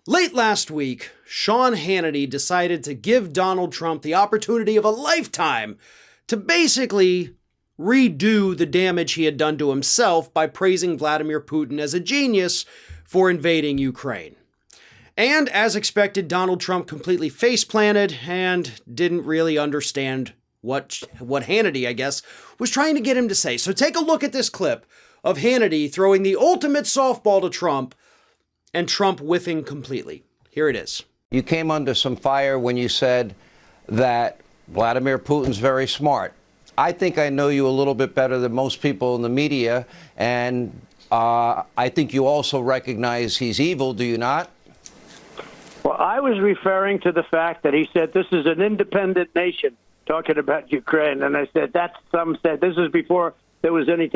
Late last week, Sean Hannity decided to give Donald Trump the opportunity of a lifetime to basically redo the damage he had done to himself by praising Vladimir Putin as a genius for invading Ukraine. And as expected, Donald Trump completely face-planted and didn't really understand what Hannity, I guess, was trying to get him to say. So take a look at this clip of Hannity throwing the ultimate softball to Trump and Trump whiffing completely. Here it is. You came under some fire when you said that Vladimir Putin's very smart. I think I know you a little bit better than most people in the media, and I think you also recognize he's evil, do you not? Well, I was referring to the fact that he said this is an independent nation, talking about Ukraine, and I said some said this is before there was any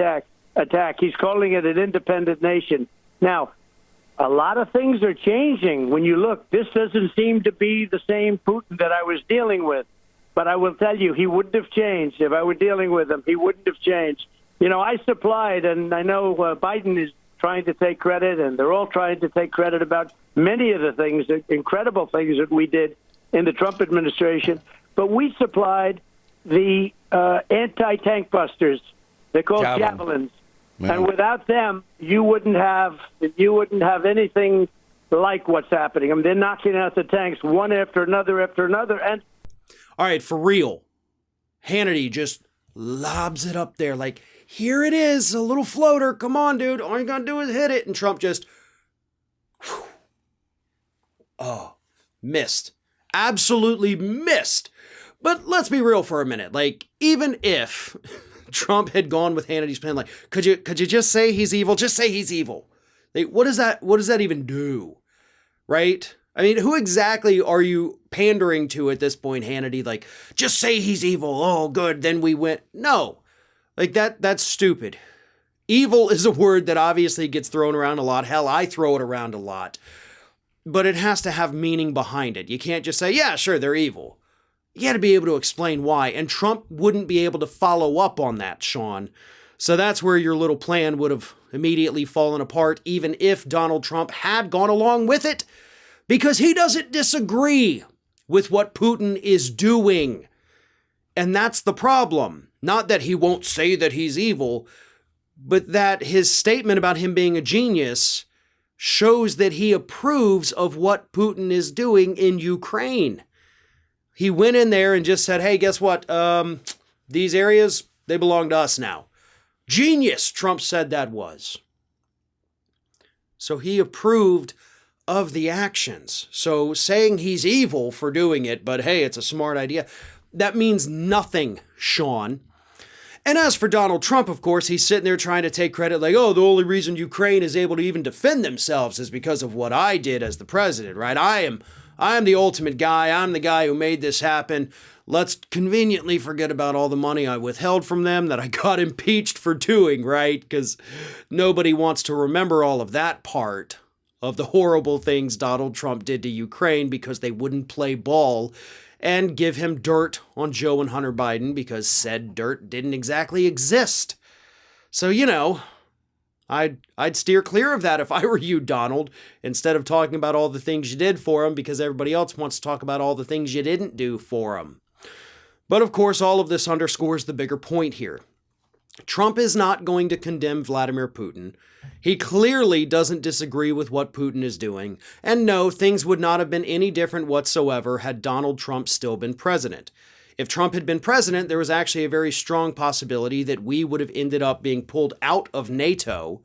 attack. He's calling it an independent nation. Now, a lot of things are changing. When you look, this doesn't seem to be the same Putin that I was dealing with. But I will tell you, he wouldn't have changed. If I were dealing with him, he wouldn't have changed. You know, I supplied, and I know Biden is trying to take credit, and they're all trying to take credit about many of the things, the incredible things that we did in the Trump administration. But we supplied the anti-tank busters. They're called Javelins. Yeah. And without them, you wouldn't have anything like what's happening. I mean, they're knocking out the tanks one after another. And all right, for real, Hannity just lobs it up there like, here it is, a little floater. Come on, dude. All you gotta do is hit it. And Trump just, missed. Absolutely missed. But let's be real for a minute. Like, even if Trump had gone with Hannity's plan, like, could you just say he's evil? Just say he's evil. Like, what does that even do? Right? I mean, who exactly are you pandering to at this point, Hannity? Like, just say he's evil. Oh, good. Then we win. No. Like, that's stupid. Evil is a word that obviously gets thrown around a lot. Hell, I throw it around a lot. But it has to have meaning behind it. You can't just say, yeah, sure, they're evil. You got to be able to explain why. And Trump wouldn't be able to follow up on that, Sean. So that's where your little plan would have immediately fallen apart, even if Donald Trump had gone along with it, because he doesn't disagree with what Putin is doing. And that's the problem. Not that he won't say that he's evil, but that his statement about him being a genius shows that he approves of what Putin is doing in Ukraine. He went in there and just said, hey, guess what? These areas, they belong to us now. Genius, Trump said that was. So he approved of the actions. So saying he's evil for doing it, but hey, it's a smart idea, that means nothing, Sean. And as for Donald Trump, of course, he's sitting there trying to take credit like, oh, the only reason Ukraine is able to even defend themselves is because of what I did as the president, right? I am the ultimate guy. I'm the guy who made this happen. Let's conveniently forget about all the money I withheld from them that I got impeached for doing, right? Because nobody wants to remember all of that part of the horrible things Donald Trump did to Ukraine because they wouldn't play ball and give him dirt on Joe and Hunter Biden because said dirt didn't exactly exist. So, you know, I'd steer clear of that if I were you, Donald, instead of talking about all the things you did for him because everybody else wants to talk about all the things you didn't do for him. But of course, all of this underscores the bigger point here. Trump is not going to condemn Vladimir Putin. He clearly doesn't disagree with what Putin is doing. And no, things would not have been any different whatsoever had Donald Trump still been president. If Trump had been president, there was actually a very strong possibility that we would have ended up being pulled out of NATO,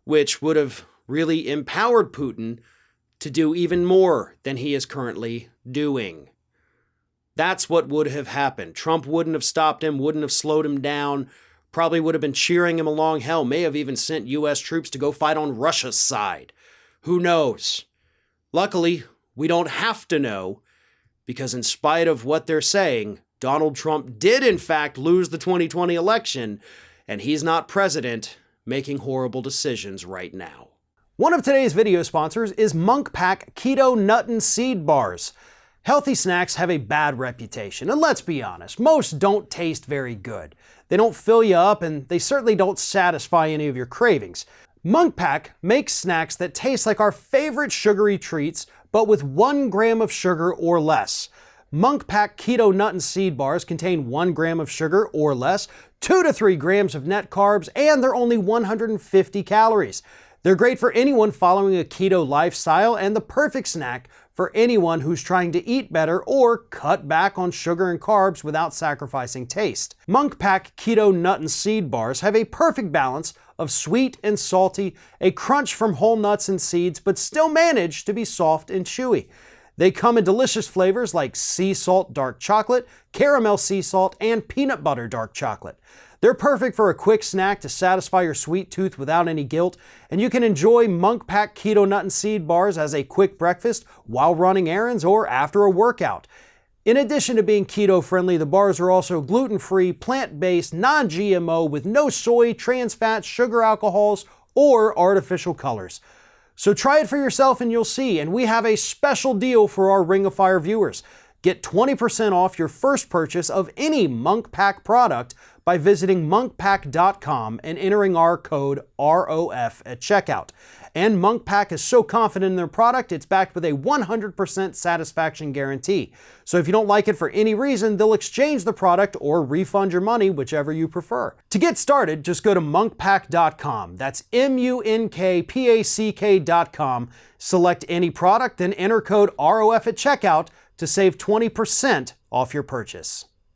which would have really empowered Putin to do even more than he is currently doing. That's what would have happened. Trump wouldn't have stopped him, wouldn't have slowed him down, probably would have been cheering him along. Hell, may have even sent U.S. troops to go fight on Russia's side. Who knows? Luckily, we don't have to know, because in spite of what they're saying, Donald Trump did in fact lose the 2020 election, and he's not president making horrible decisions right now. One of today's video sponsors is Munk Pack Keto Nut and Seed Bars. Healthy snacks have a bad reputation, and let's be honest, most don't taste very good. They don't fill you up, and they certainly don't satisfy any of your cravings. Munk Pack makes snacks that taste like our favorite sugary treats, but with 1 gram of sugar or less. Munk Pack Keto Nut and Seed Bars contain 1 gram of sugar or less, 2 to 3 grams of net carbs, and they're only 150 calories. They're great for anyone following a keto lifestyle and the perfect snack for anyone who's trying to eat better or cut back on sugar and carbs without sacrificing taste. Munk Pack Keto Nut and Seed Bars have a perfect balance of sweet and salty, a crunch from whole nuts and seeds, but still manage to be soft and chewy. They come in delicious flavors like sea salt dark chocolate, caramel sea salt, and peanut butter dark chocolate. They're perfect for a quick snack to satisfy your sweet tooth without any guilt, and you can enjoy Munk Pack Keto Nut and Seed Bars as a quick breakfast while running errands or after a workout. In addition to being keto-friendly, the bars are also gluten-free, plant-based, non-GMO with no soy, trans fats, sugar alcohols, or artificial colors. So try it for yourself and you'll see, and we have a special deal for our Ring of Fire viewers. Get 20% off your first purchase of any Munk Pack product by visiting munkpack.com and entering our code ROF at checkout. And Munk Pack is so confident in their product, it's backed with a 100% satisfaction guarantee. So if you don't like it for any reason, they'll exchange the product or refund your money, whichever you prefer. To get started, just go to munkpack.com. That's munkpack.com. Select any product, then enter code ROF at checkout to save 20% off your purchase.